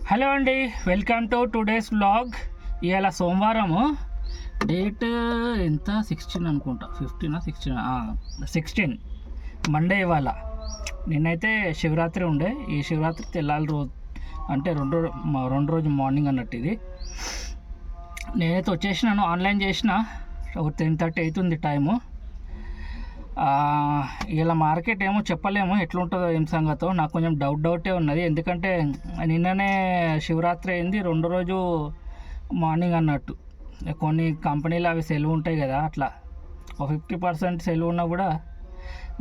Hello అండి, welcome to today's vlog. ఇవాళ సోమవారము, డేట్ ఎంత 16 అనుకుంటా, 16 మండే ఇవాళ. నిన్నైతే శివరాత్రి ఉండే. ఈ శివరాత్రి తెల్లాలి రోజు అంటే రెండు రోజు మార్నింగ్ అన్నట్టు. ఇది నేనైతే వచ్చేసినాను, ఆన్లైన్ చేసిన. 10:30 అవుతుంది టైము. ఇలా మార్కెట్ ఏమో చెప్పలేము ఎట్లుంటుందో ఏం సంగతో. నాకు కొంచెం డౌటే ఉన్నది, ఎందుకంటే నిన్ననే శివరాత్రి అయింది, రెండో రోజు మార్నింగ్ అన్నట్టు. కొన్ని కంపెనీలు అవి సెలవు ఉంటాయి కదా, అట్లా 50% సెలవు ఉన్నా కూడా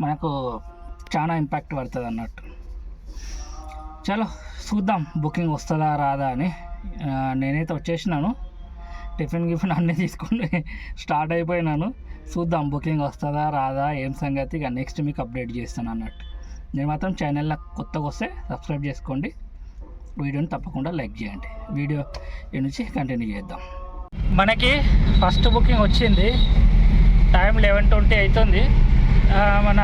మనకు చాలా ఇంపాక్ట్ పడుతుంది అన్నట్టు. చలో చూద్దాం బుకింగ్ వస్తుందా రాదా అని. నేనైతే వచ్చేసినాను, టిఫిన్ అన్నీ తీసుకొని స్టార్ట్ అయిపోయినాను. చూద్దాం బుకింగ్ వస్తుందా రాదా ఏం సంగతి. ఇక నెక్స్ట్ మీకు అప్డేట్ చేస్తాను అన్నట్టు. నేను మాత్రం ఛానల్లో కొత్తగా వస్తే సబ్స్క్రైబ్ చేసుకోండి, వీడియోని తప్పకుండా లైక్ చేయండి. వీడియో నుంచి కంటిన్యూ చేద్దాం. మనకి ఫస్ట్ బుకింగ్ వచ్చింది, టైం 11:20 అవుతుంది. మన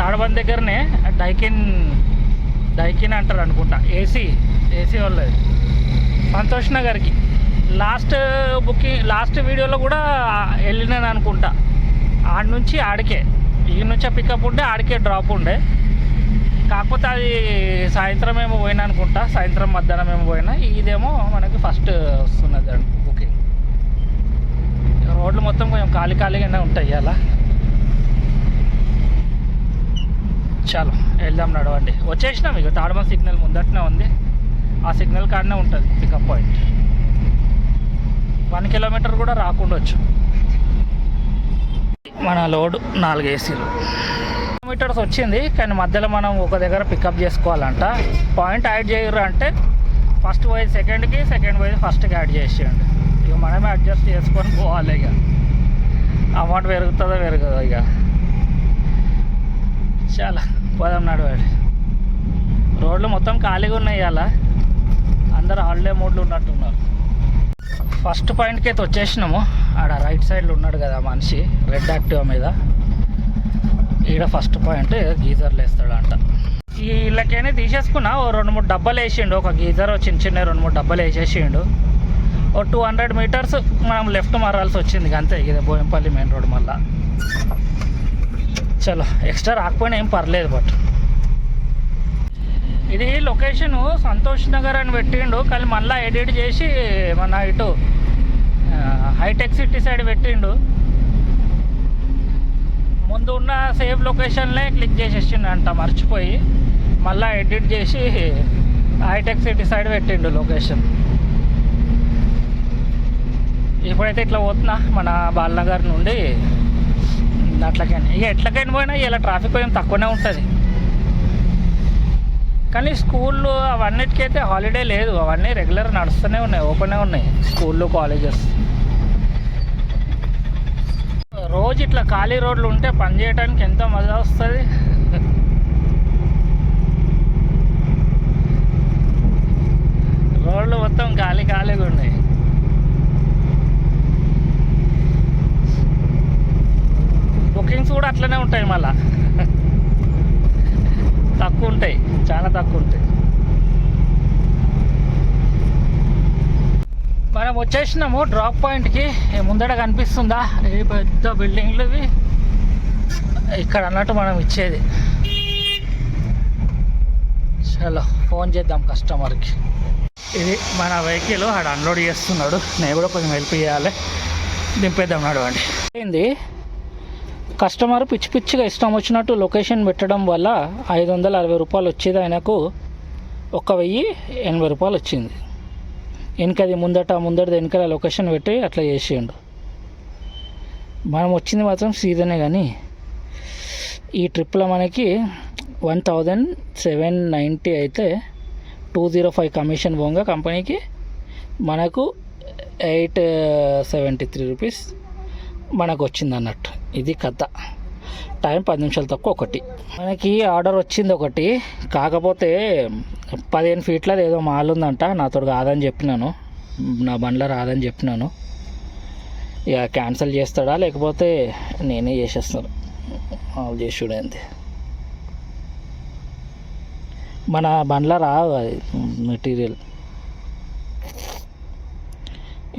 తాడబంద్ దగ్గరనే డైకిన్ అంటారు అనుకుంటా, ఏసీ వాళ్ళది, సంతోష్ నగర్కి. లాస్ట్ వీడియోలో కూడా వెళ్ళినాను అనుకుంటా. ఆడ నుంచి ఆడికే, ఈ నుంచే పికప్ ఉండే, ఆడికే డ్రాప్ ఉండే. కాకపోతే అది సాయంత్రం ఏమో పోయినా అనుకుంటా, సాయంత్రం మధ్యాహ్నం ఏమో పోయినా. ఇదేమో మనకి ఫస్ట్ వస్తున్నది బుకింగ్. రోడ్లు మొత్తం కొంచెం ఖాళీగానే ఉంటాయి అలా. చలో వెళ్దాం, నడవండి. వచ్చేసినాం ఇక. తాడమ సిగ్నల్ ముందటనే ఉంది, ఆ సిగ్నల్ కాడనే ఉంటుంది పికప్ పాయింట్. 1 కిలోమీటర్ కూడా రాకుండొచ్చు. మన లోడ్ 4 ఏసీలు. కిలోమీటర్స్ వచ్చింది, కానీ మధ్యలో మనం ఒక దగ్గర పికప్ చేసుకోవాలంట. పాయింట్ యాడ్ చేయరు అంటే ఫస్ట్ పోయి సెకండ్కి, సెకండ్ పోయి ఫస్ట్కి యాడ్ చేసేయండి. ఇక మనమే అడ్జస్ట్ చేసుకొని పోవాలి. ఇక అమౌంట్ పెరుగుతుందో పెరగదో. ఇక చాలా పోదాం, నడవండి. రోడ్లు మొత్తం ఖాళీగా ఉన్నాయి అలా, అందరూ హాలిడే మోడ్లు ఉన్నట్టున్నారు. ఫస్ట్ పాయింట్కి అయితే వచ్చేసినాము. ఆడ రైట్ సైడ్లో ఉన్నాడు కదా మనిషి, రెడ్ యాక్టివా మీద. ఈడ ఫస్ట్ పాయింట్ గీజర్లు వేస్తాడంట. వీళ్ళకైనా తీసేసుకున్నా. ఓ 2-3 డబ్బాలు వేసిండు, ఒక గీజర్ చిన్న 2-3 డబ్బాలు వేసేసిండు. ఓ 200 మీటర్స్ మనం లెఫ్ట్ మారాల్సి వచ్చింది అంతే. ఇదే బోయంపల్లి మెయిన్ రోడ్. మళ్ళా చలో, ఎక్స్ట్రా రాకపోయినా ఏం పర్లేదు. బట్ ఇది లొకేషను సంతోష్ నగర్ అని పెట్టిండు, కానీ మళ్ళీ ఎడిట్ చేసి మన ఇటు హైటెక్ సిటీ సైడ్ పెట్టిండు. ముందు ఉన్న సేవ్ లొకేషన్లే క్లిక్ చేసేసిండంట మర్చిపోయి, మళ్ళీ ఎడిట్ చేసి హైటెక్ సిటీ సైడ్ పెట్టిండు లొకేషన్. ఇప్పుడైతే ఇట్లా పోతున్నా మన బాలనగర్ నుండి అట్లకైనా. ఇక ఎట్లకైనా పోయినా ఇలా ట్రాఫిక్ కొంచెం తక్కువనే ఉంటుంది. కానీ స్కూళ్ళు అవన్నిటికైతే హాలిడే లేదు, అవన్నీ రెగ్యులర్ నడుస్తూనే ఉన్నాయి, ఓపెనే ఉన్నాయి స్కూళ్ళు, కాలేజెస్. రోజు ఇట్లా ఖాళీ రోడ్లు ఉంటే పని చేయడానికి ఎంతో మజా వస్తుంది. రోడ్లు మొత్తం ఖాళీగా ఉన్నాయి. బుకింగ్స్ కూడా అట్లనే ఉంటాయి, మళ్ళా తక్కువ ఉంటాయి, చాలా తక్కువ ఉంటాయి. మనం వచ్చేసినాము డ్రాప్ పాయింట్కి. ముందట కనిపిస్తుందా ఈ పెద్ద బిల్డింగ్లు ఇవి, ఇక్కడ అన్నట్టు మనం ఇచ్చేది. చలో ఫోన్ చేద్దాం కస్టమర్కి. ఇది మన వెహికల్ ఆడ అన్లోడ్ చేస్తున్నాడు, నేను కూడా కొంచెం హెల్ప్ చేయాలి. దింపేద్దాం, నడవండి. ఏంది కస్టమర్ పిచ్చిగా ఇష్టం వచ్చినట్టు లొకేషన్ పెట్టడం వల్ల 560 రూపాయలు వచ్చేది, ఆయనకు 1080 రూపాయలు వచ్చింది. వెనకది ముందటి వెనకాల లొకేషన్ పెట్టి అట్లా చేసేయండు. మనం వచ్చింది మాత్రం సీజనే. కానీ ఈ ట్రిప్లో మనకి 1790 అయితే 205 కమిషన్ పోగా కంపెనీకి మనకు 873 రూపీస్ మనకు వచ్చింది అన్నట్టు. ఇది కథ. టైం 10 నిమిషాలు తక్కువ. ఒకటి మనకి ఆర్డర్ వచ్చింది ఒకటి, కాకపోతే 15 ఫీట్లది ఏదో మాల్ ఉందంట. నాతో కాదని చెప్పినాను, నా బండ్లో రాదని చెప్పినాను. ఇక క్యాన్సిల్ చేస్తాడా లేకపోతే నేనే చేసేస్తాను, వాళ్ళు చేసుడే అంతే. మన బండ్ల రావు అది మెటీరియల్.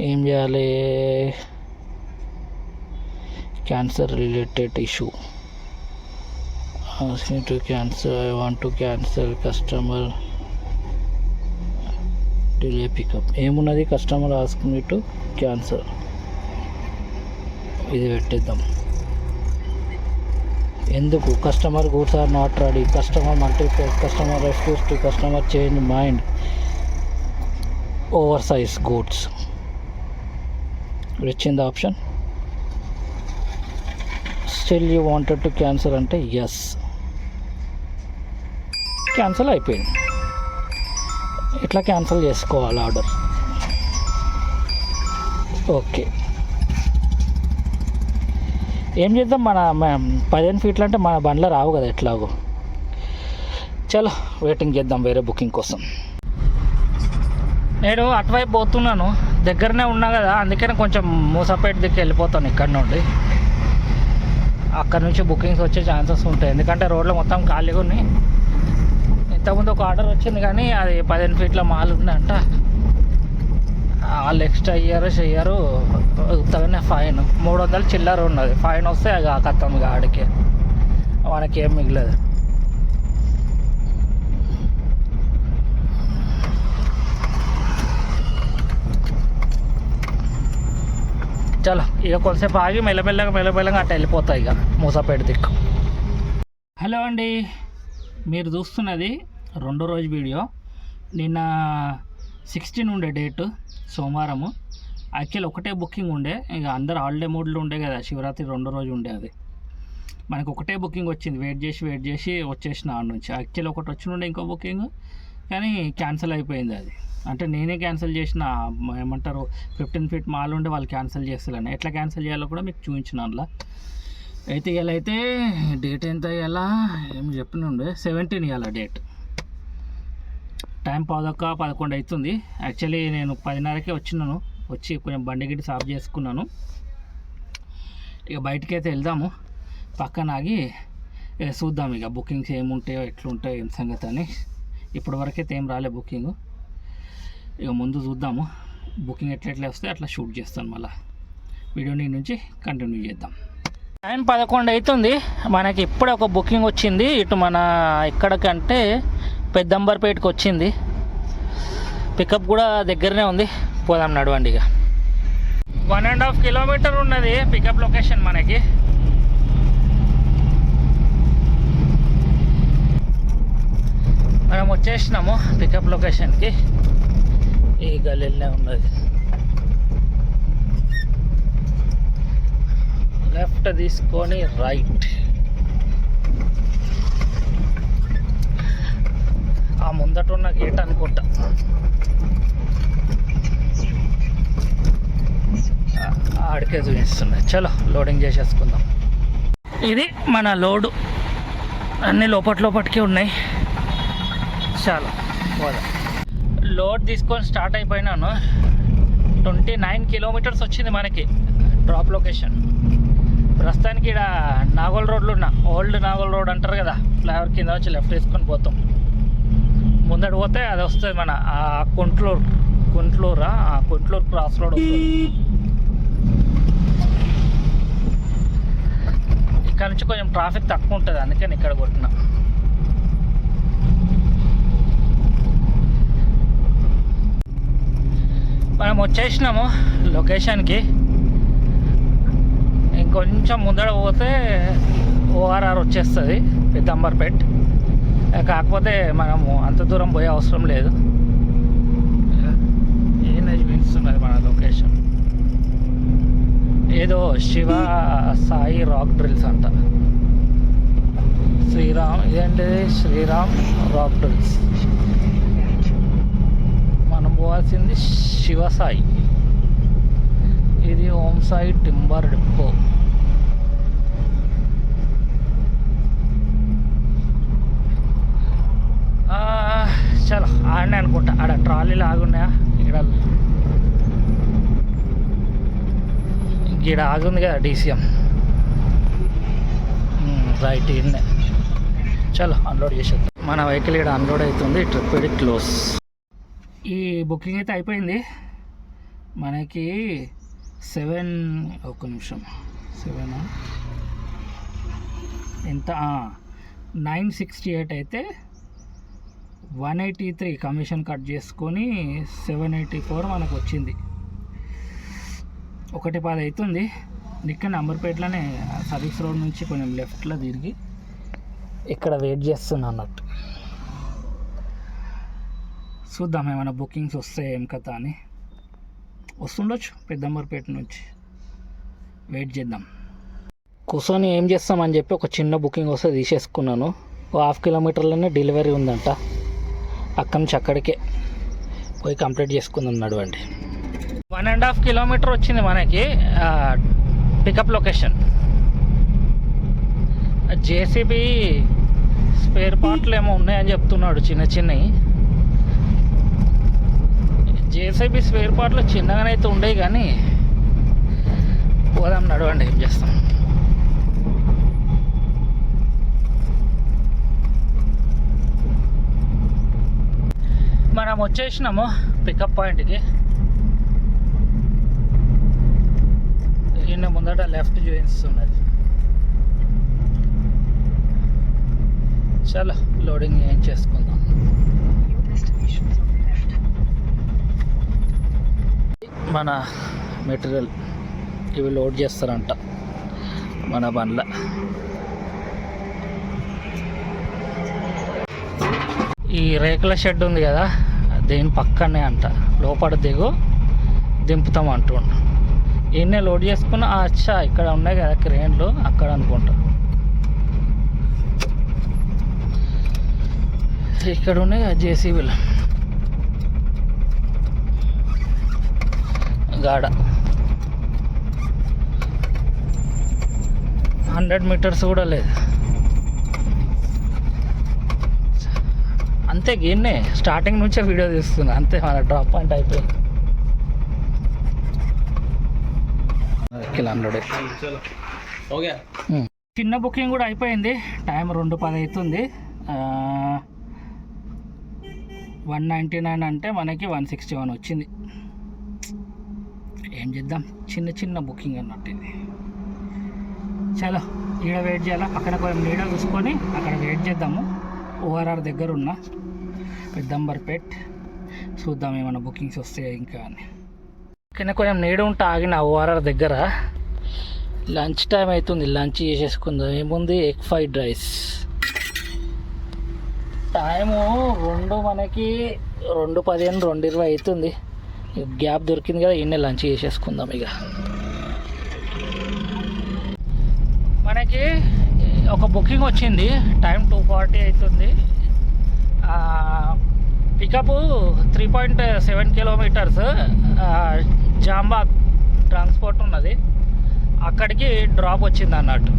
ఏం చేయాలి? Cancer related issue, asking to cancel, I want to cancel customer delay pickup. ఏమున్నది? Customer ask me to cancel. ఇది పెట్టేద్దాం. ఎందుకు? Customer goods are not ready, customer multiplex, customer refuse to, customer change mind, over size goods. వచ్చింది option. Still you wanted to cancel అంటే yes, cancel అయిపోయింది. ఇట్లా cancel చేసుకోవాలి order. Okay, ఏం చేద్దాం? మన 15 ఫీట్లు అంటే మన బండ్లో రావు కదా ఎట్లాగో. చలో వెయిటింగ్ చేద్దాం వేరే బుకింగ్ కోసం. నేను అటువైపు పోతున్నాను, దగ్గరనే ఉన్నా కదా, అందుకనే కొంచెం మూసాపేట దిక్కు వెళ్ళిపోతాను ఇక్కడ నుండి. అక్కడ నుంచి బుకింగ్స్ వచ్చే ఛాన్సెస్ ఉంటాయి, ఎందుకంటే రోడ్లు మొత్తం ఖాళీగా ఉన్నాయి. ఇంతకుముందు ఒక ఆర్డర్ వచ్చింది కానీ అది 15 ఫీట్ల మాల్ ఉందంట. వాళ్ళు ఎక్స్ట్రా చెయ్యరు, ఉత్తగానే ఫైన్ 300 చిల్లర ఉన్నది. ఫైన్ వస్తే అది కత్తం ఆడికి, మనకేం మిగలేదు. చలో ఇక కొంతసేపు ఆగి మెల్లమెల్లగా అట్లా వెళ్ళిపోతాయి ఇక మూసాపేట దిక్కు. హలో అండి, మీరు చూస్తున్నది 2వ రోజు వీడియో. నిన్న 16 ఉండే డేటు, సోమవారము. యాక్చువల్ ఒకటే బుకింగ్ ఉండే, ఇక అందరు హాలిడే మూడ్లో ఉండే కదా, శివరాత్రి 2వ రోజు ఉండే. అది మనకు ఒకటే బుకింగ్ వచ్చింది. వెయిట్ చేసి వచ్చేసిన ఆడ నుంచి. యాక్చువల్ ఒకటి వచ్చినుండే ఇంకో బుకింగ్, కానీ క్యాన్సిల్ అయిపోయింది అది. అంటే నేనే క్యాన్సిల్ చేసిన, ఏమంటారు 15 ఫీట్ మాల్ ఉండే వాళ్ళు క్యాన్సిల్ చేస్తారని. ఎట్లా క్యాన్సిల్ చేయాలో కూడా మీకు చూపించిన అందులో. అయితే ఇలా అయితే డేట్ ఎంత ఇవ్వాలా ఏం చెప్పినుండే, 17 ఇవ్వాల డేట్. టైం 11 అవుతుంది. యాక్చువల్లీ నేను 10:30కే వచ్చినాను. వచ్చి కొంచెం బండి గిట్టి సాఫ్ చేసుకున్నాను. ఇక బయటికి అయితే వెళ్దాము, పక్కన ఆగి చూద్దాం ఇక బుకింగ్స్ ఏముంటాయో ఎట్లుంటాయో ఏం సంగతి అని. ఇప్పటివరకైతే ఏం రాలే బుకింగ్. ఇక ముందు చూద్దాము, బుకింగ్ ఎట్లా వస్తే అట్లా షూట్ చేస్తాను. మళ్ళీ వీడియోని నుంచి కంటిన్యూ చేద్దాం. టైం 11 అవుతుంది. మనకి ఇప్పుడే ఒక బుకింగ్ వచ్చింది. ఇటు మన ఎక్కడికంటే పెద్దంబర్పేటకి వచ్చింది. పికప్ కూడా దగ్గరనే ఉంది. పోదాం నడవండి. ఇక 1.5 కిలోమీటర్ ఉన్నది పికప్ లొకేషన్ మనకి. మనం వచ్చేసినాము పికప్ లొకేషన్కి. ఈ గల్లీలోనే ఉన్నది. లెఫ్ట్ తీసుకొని రైట్. ఆ ముందట ఉన్న గేట్ అనుకుంటా. ఆడికే చూపిస్తున్నాయి. చలో లోడింగ్ చేసేసుకుందాం. ఇది మన లోడు. అన్నీ లోపటికే ఉన్నాయి. చాలా పోదాం. లోడ్ తీసుకొని స్టార్ట్ అయిపోయినాను. 29 కిలోమీటర్స్ వచ్చింది మనకి డ్రాప్ లొకేషన్. ప్రస్తుతానికి ఇక్కడ నాగోల్ రోడ్లు ఉన్న, ఓల్డ్ నాగోల్ రోడ్ అంటారు కదా, ఫ్లైఓవర్ కింద వచ్చి లెఫ్ట్ తీసుకొని పోతాం. ముందడు పోతే అది వస్తుంది మన కుంట్లూరు క్రాస్ రోడ్ వస్తుంది. ఇక్కడ నుంచి కొంచెం ట్రాఫిక్ తక్కువ ఉంటుంది, అందుకని ఇక్కడ కొట్టిన. మనం వచ్చేసినాము లొకేషన్కి. ఇంకొంచెం ముందర పోతే ఓఆర్ఆర్ వచ్చేస్తుంది, పెద్దంబర్పేట్. కాకపోతే మనము అంత దూరం పోయే అవసరం లేదు. ఏం చూపిస్తున్నది మన లొకేషన్, ఏదో శివ సాయి రాక్ డ్రిల్స్ అంట. ఇదేంటి శ్రీరామ్ రాక్ డ్రిల్స్. మనం పోవాల్సింది శివ సాయి. ఇది ఓం సాయి టింబర్ డిపో. చలో ఆడనే అనుకుంటా. ఆడ ట్రాలీలు ఆగున్నాయా? ఇక్కడ ఆగుంది కదా డీసీఎం. రైట్ ఇన్నే. చలో అన్లోడ్ చేసేద్దాం. మన వెహికల్ ఇక్కడ అన్లోడ్ అవుతుంది. ట్రిప్ ఇది క్లోజ్. ఈ బుకింగ్ అయితే అయిపోయింది. మనకి 7 ఒక్క నిమిషం 7 ఎంత 968 అయితే 183 కమిషన్ కట్ చేసుకొని 784 మనకు వచ్చింది. 1:10 అవుతుంది. ఇక్కడ అంబర్పేటలోనే సర్వీస్ రోడ్ నుంచి కొంచెం లెఫ్ట్లో తిరిగి ఇక్కడ వెయిట్ చేస్తున్నా అన్నట్టు. చూద్దాం ఏమైనా బుకింగ్స్ వస్తాయి ఏం కథ అని. వస్తుండొచ్చు పెద్దంబర్పేట నుంచి, వెయిట్ చేద్దాం. కూర్చొని ఏం చేస్తామని చెప్పి ఒక చిన్న బుకింగ్ వస్తే తీసేసుకున్నాను. 1/2 కిలోమీటర్లోనే డెలివరీ ఉందంట. అక్కడి నుంచి అక్కడికే పోయి కంప్లీట్ చేసుకుందాం. నడవండి. 1.5 కిలోమీటర్ వచ్చింది మనకి పికప్ లొకేషన్. జేసీబీ స్పేర్ పార్ట్లు ఏమో ఉన్నాయని చెప్తున్నాడు, చిన్న చిన్నవి. జేసీబీ స్పేర్ పార్ట్లు చిన్నగానే అయితే ఉండేవి కానీ పోదాం, నడవండి. ఏం చేస్తాం. మనం వచ్చేసినాము పికప్ పాయింట్కి. ఈయన ముందట లెఫ్ట్ చూపిస్తున్నది. చలో లోడింగ్ ఏం చేసుకుందాం. మన మెటీరియల్ ఇవి లోడ్ చేస్తారంట మన బండ్ల. ఈ రేకుల షెడ్ ఉంది కదా, దీని పక్కనే అంట. లోపల దిగు దింపుతాం అంటుండు. ఈయన్నే లోడ్ చేసుకున్న. అచ్చా ఇక్కడ ఉన్నాయి కదా క్రేన్లు, అక్కడ అనుకుంటా. ఇక్కడ ఉన్నాయి కదా జేసీబీలు. గాడ 100 మీటర్స్ కూడా లేదు. అంతే గిన్నే స్టార్టింగ్ నుంచే వీడియో తీస్తున్నా. అంతే మన డ్రాప్ పాయింట్ అయిపోయింది. 100 చిన్న బుకింగ్ కూడా అయిపోయింది. టైం 2:10 అవుతుంది. 199 అంటే మనకి 161 వచ్చింది. ఏం చేద్దాం, చిన్న చిన్న బుకింగ్ అన్నట్టు ఇది. చలో ఈడ వెయిట్ చేయాలా. పక్కన కొంచెం నీడ చూసుకొని అక్కడ వెయిట్ చేద్దాము. ఓఆర్ఆర్ దగ్గర ఉన్న పెద్దంబర్పేట్. చూద్దాం ఏమైనా బుకింగ్స్ వస్తాయి ఇంకా అని. కింద కొంచెం నీడ ఉంటే ఆగిన ఓఆర్ఆర్ దగ్గర. లంచ్ టైం అవుతుంది, లంచ్ చేసేసుకుందాం. ఏముంది, ఎగ్ ఫ్రైడ్ రైస్. టైము మనకి 2:15 2:20 అవుతుంది. గ్యాప్ దొరికింది కదా, ఈయన లంచ్ చేసేసుకుందాం. ఇక మనకి ఒక బుకింగ్ వచ్చింది. టైం 2:40 అవుతుంది. Pickup 3.7 kilometres. జాంబాగ్ ట్రాన్స్పోర్ట్ ఉన్నది, అక్కడికి డ్రాప్ వచ్చింది అన్నట్టు.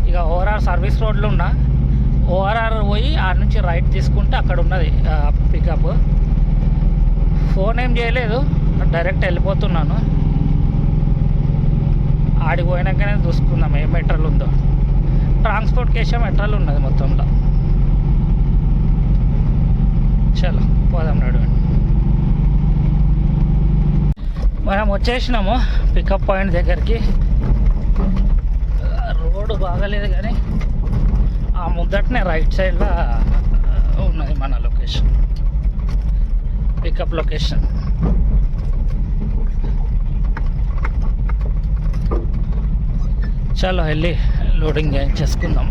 ఇక ఓఆర్ఆర్ సర్వీస్ రోడ్లో ఉన్న ఓఆర్ఆర్ పోయి ఆడ నుంచి రైట్ తీసుకుంటే అక్కడ ఉన్నది పికప్. ఫోన్ ఏం చేయలేదు, డైరెక్ట్ వెళ్ళిపోతున్నాను. ఆడికి పోయినాకనే చూసుకుందాం ఏ మెట్రల్ ఉందో. ట్రాన్స్పోర్ట్ కేసే మెట్రల్ ఉన్నది మొత్తంలో. చలో పోదాం, నడవండి. మనం వచ్చేసినాము పికప్ పాయింట్ దగ్గరికి. రోడ్డు బాగాలేదు కానీ ఆ ముందటనే రైట్ సైడ్లో ఉన్నది మన లొకేషన్, పికప్ లొకేషన్. చలో వెళ్ళి లోడింగ్ చేసుకుందాం.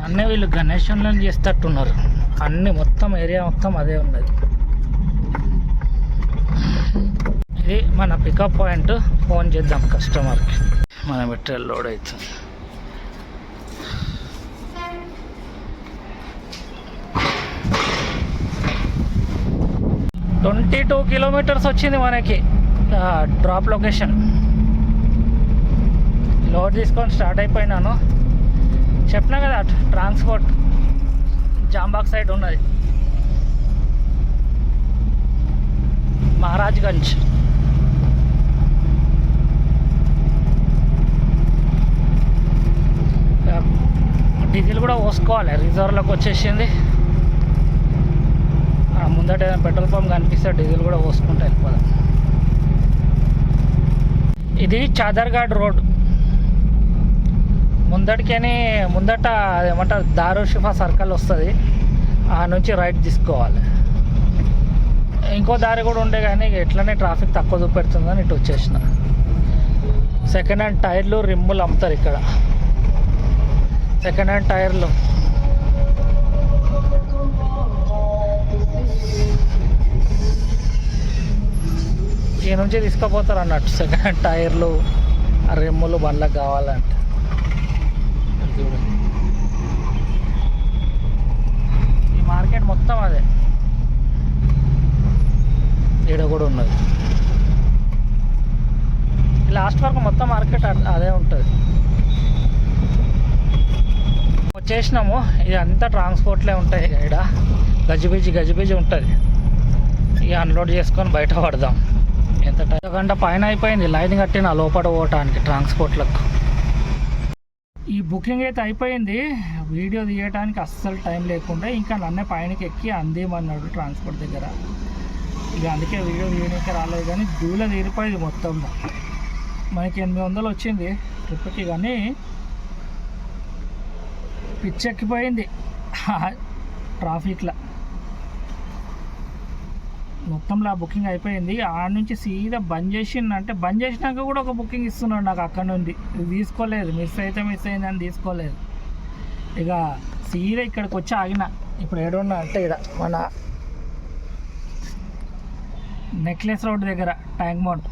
అన్నీ వీళ్ళు గణేశంలో చేస్తట్టున్నారు. అన్నీ మొత్తం ఏరియా మొత్తం అదే ఉన్నది. ఇది మన పికప్ పాయింట్. ఫోన్ చేద్దాం కస్టమర్కి. మన మెటీరియల్ లోడ్ అవుతుంది. ట్వంటీ 22 కిలోమీటర్స్ వచ్చింది మనకి డ్రాప్ లొకేషన్. లోడ్ తీసుకొని స్టార్ట్ అయిపోయినాను. చెప్పినా కదా ట్రాన్స్పోర్ట్ జాంబాగ్ సైడ్ ఉన్నది, మహారాజ్గంజ్. డీజిల్ కూడా పోసుకోవాలి, రిజర్వ్లోకి వచ్చేసింది. ముందట ఏదైనా పెట్రోల్ పంప్ కనిపిస్తే డీజిల్ కూడా పోసుకుంటూ వెళ్ళిపోదాం. ఇది చాదర్ఘాట్ రోడ్. ముందట అదేమంటారు దారుషిఫా సర్కిల్ వస్తుంది, ఆ నుంచి రైట్ తీసుకోవాలి. ఇంకో దారి కూడా ఉండే కానీ ఎట్లనే ట్రాఫిక్ తక్కువ చూపెడుతుందని ఇటు వచ్చేసిన. సెకండ్ హ్యాండ్ టైర్లు రిమ్ములు అమ్ముతారు ఇక్కడ. సెకండ్ హ్యాండ్ టైర్లు ఈ నుంచి తీసుకుపోతారు అన్నట్టు. సెకండ్ హ్యాండ్ టైర్లు రిమ్ములు బండ్లకు కావాలంటే. ఈ మార్కెట్ మొత్తం అదే, ఈడ కూడా ఉన్నది. లాస్ట్ వరకు మొత్తం మార్కెట్ అదే ఉంటుంది. వచ్చేసినాము. ఇది అంతా ట్రాన్స్పోర్ట్లే ఉంటాయి ఇక్కడ. గజిబిజి ఉంటుంది. ఇక అన్లోడ్ చేసుకొని బయట పడదాం. ఎంత గంట పైన అయిపోయింది లైన్ కట్టిన లోపల పోవటానికి ట్రాన్స్పోర్ట్లకు. ఈ బుకింగ్ అయితే అయిపోయింది. వీడియో తీయడానికి అస్సలు టైం లేకుండా ఇంకా నన్నే పైనకి ఎక్కి అందేమన్నాడు ట్రాన్స్పోర్ట్ దగ్గర. ఇక అందుకే వీడియో తీయడానికి రాలేదు. కానీ దూల తీరిపోయింది మొత్తం. మనకి 800 వచ్చింది ట్రిప్కి, కానీ పిచ్చెక్కిపోయింది ట్రాఫిక్లో. మొత్తంలో బుకింగ్ అయిపోయింది. ఆడ నుంచి సీదా బంద్ చేసిందంటే బంద్ చేసినాక కూడా ఒక బుకింగ్ ఇస్తున్నాడు నాకు అక్కడ నుండి. తీసుకోలేదు, మిస్ అయిందని తీసుకోలేదు. ఇక సీదా ఇక్కడికి వచ్చి ఆగిన. ఇప్పుడు ఏడున్నా అంటే ఇక్కడ మన నెక్లెస్ రోడ్ దగ్గర ట్యాంక్ బండ్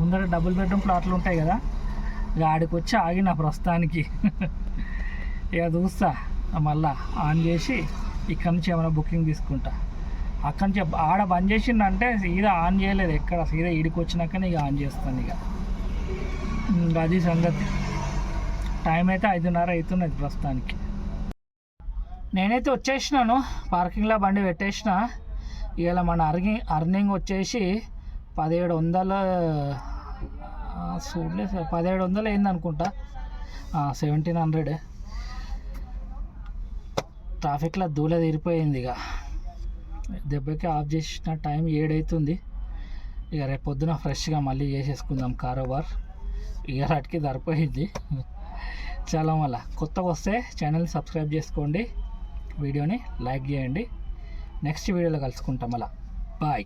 ముందర డబుల్ బెడ్రూమ్ ప్లాట్లు ఉంటాయి కదా, ఇక ఆడికి వచ్చి ఆగిన ప్రస్తుతానికి. ఇక చూస్తా మళ్ళా ఆన్ చేసి ఇక్కడ నుంచి ఏమైనా బుకింగ్ తీసుకుంటా. అక్కడి నుంచి ఆడ బంద్ చేసిందంటే సీదా ఆన్ చేయలేదు ఎక్కడ, సీదా ఈడికి వచ్చినాకనే ఇక ఆన్ చేస్తాను. ఇక అది సంగతి. టైం అయితే 5:30 అవుతున్నది ప్రస్తుతానికి. నేనైతే వచ్చేసినాను, పార్కింగ్లో బండి పెట్టేసిన. ఇవాళ మన అర్నింగ్ వచ్చేసి 1700 చూడలేదు, 1700 అయింది అనుకుంటా. 1700. ట్రాఫిక్లో దూల తీరిపోయింది. ఇక దెబ్బకి ఆఫ్ చేసిన టైం 7 అవుతుంది. ఇక రేపు పొద్దున ఫ్రెష్గా మళ్ళీ చేసేసుకుందాం కారోబార్. ఇక వాటికి సరిపోయింది. చాలా మళ్ళీ కొత్తగా వస్తే ఛానల్ని సబ్స్క్రైబ్ చేసుకోండి, వీడియోని లైక్ చేయండి. నెక్స్ట్ వీడియోలో కలుసుకుంటాం. అలా బాయ్.